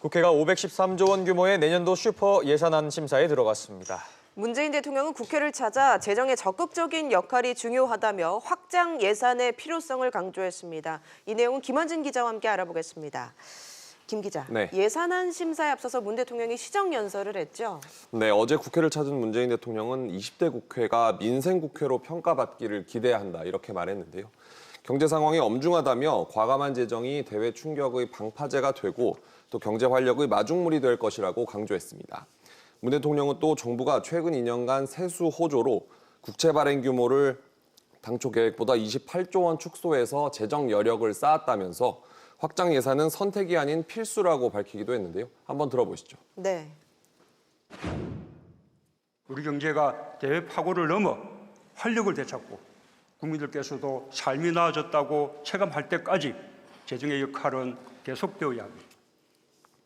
국회가 513조 원 규모의 내년도 슈퍼 예산안 심사에 들어갔습니다. 문재인 대통령은 국회를 찾아 재정의 적극적인 역할이 중요하다며 확장 예산의 필요성을 강조했습니다. 이 내용은 김원진 기자와 함께 알아보겠습니다. 김 기자, 네. 예산안 심사에 앞서서 문 대통령이 시정연설을 했죠. 네, 어제 국회를 찾은 문재인 대통령은 20대 국회가 민생 국회로 평가받기를 기대한다 이렇게 말했는데요. 경제 상황이 엄중하다며 과감한 재정이 대외 충격의 방파제가 되고 또 경제 활력의 마중물이 될 것이라고 강조했습니다. 문 대통령은 또 정부가 최근 2년간 세수 호조로 국채 발행 규모를 당초 계획보다 28조 원 축소해서 재정 여력을 쌓았다면서 확장 예산은 선택이 아닌 필수라고 밝히기도 했는데요. 한번 들어보시죠. 네. 우리 경제가 대외 파고를 넘어 활력을 되찾고 국민들께서도 삶이 나아졌다고 체감할 때까지 재정의 역할은 계속되어야 합니다.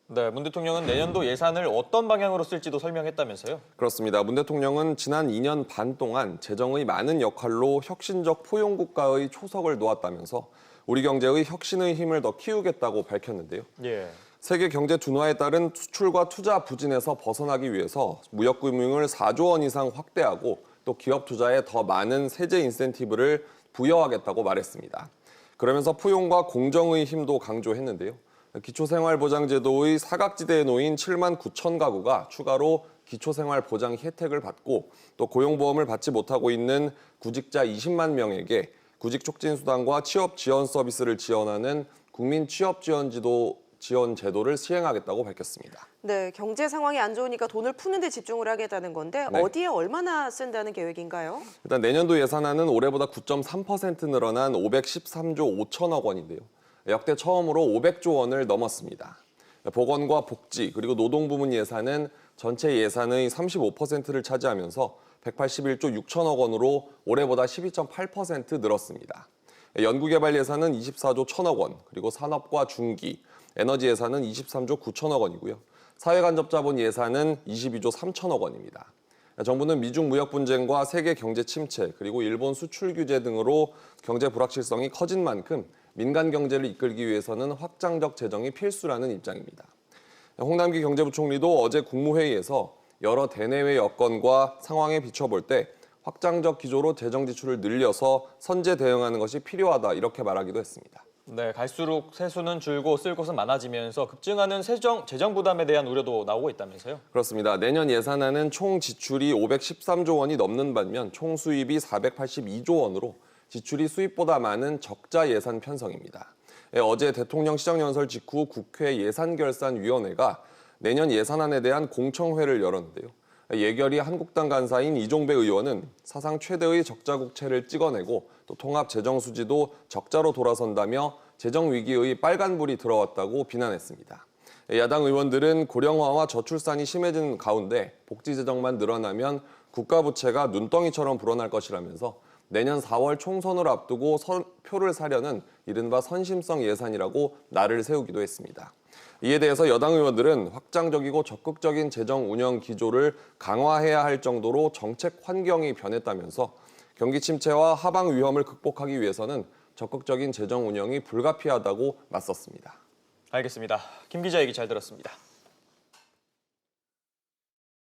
네, 문 대통령은 내년도 예산을 어떤 방향으로 쓸지도 설명했다면서요? 그렇습니다. 문 대통령은 지난 2년 반 동안 재정의 많은 역할로 혁신적 포용국가의 초석을 놓았다면서 우리 경제의 혁신의 힘을 더 키우겠다고 밝혔는데요. 예. 세계 경제 둔화에 따른 수출과 투자 부진에서 벗어나기 위해서 무역금융을 4조 원 이상 확대하고 또 기업 투자에 더 많은 세제 인센티브를 부여하겠다고 말했습니다. 그러면서 포용과 공정의 힘도 강조했는데요. 기초생활보장제도의 사각지대에 놓인 7만 9천 가구가 추가로 기초생활보장 혜택을 받고 또 고용보험을 받지 못하고 있는 구직자 20만 명에게 구직촉진수당과 취업지원 서비스를 지원하는 국민취업지원 제도를 시행하겠다고 밝혔습니다. 네, 경제 상황이 안 좋으니까 돈을 푸는 데 집중을 하겠다는 건데 네. 어디에 얼마나 쓴다는 계획인가요? 일단 내년도 예산안은 올해보다 9.3% 늘어난 513조 5천억 원인데요. 역대 처음으로 500조 원을 넘었습니다. 보건과 복지 그리고 노동 부문 예산은 전체 예산의 35%를 차지하면서 181조 6천억 원으로 올해보다 12.8% 늘었습니다. 연구개발 예산은 24조 1천억 원, 그리고 산업과 중기, 에너지 예산은 23조 9천억 원이고요. 사회간접자본 예산은 22조 3천억 원입니다. 정부는 미중 무역 분쟁과 세계 경제 침체, 그리고 일본 수출 규제 등으로 경제 불확실성이 커진 만큼 민간 경제를 이끌기 위해서는 확장적 재정이 필수라는 입장입니다. 홍남기 경제부총리도 어제 국무회의에서 여러 대내외 여건과 상황에 비춰볼 때 확장적 기조로 재정 지출을 늘려서 선제 대응하는 것이 필요하다 이렇게 말하기도 했습니다. 네, 갈수록 세수는 줄고 쓸 곳은 많아지면서 급증하는 재정 부담에 대한 우려도 나오고 있다면서요? 그렇습니다. 내년 예산안은 총 지출이 513조 원이 넘는 반면 총 수입이 482조 원으로 지출이 수입보다 많은 적자 예산 편성입니다. 어제 대통령 시정연설 직후 국회 예산결산위원회가 내년 예산안에 대한 공청회를 열었는데요. 예결위 한국당 간사인 이종배 의원은 사상 최대의 적자 국채를 찍어내고 또 통합 재정 수지도 적자로 돌아선다며 재정 위기의 빨간불이 들어왔다고 비난했습니다. 야당 의원들은 고령화와 저출산이 심해진 가운데 복지 재정만 늘어나면 국가 부채가 눈덩이처럼 불어날 것이라면서 내년 4월 총선을 앞두고 표를 사려는 이른바 선심성 예산이라고 날을 세우기도 했습니다. 이에 대해서 여당 의원들은 확장적이고 적극적인 재정 운영 기조를 강화해야 할 정도로 정책 환경이 변했다면서 경기 침체와 하방 위험을 극복하기 위해서는 적극적인 재정 운영이 불가피하다고 맞섰습니다. 알겠습니다. 김 기자 얘기 잘 들었습니다.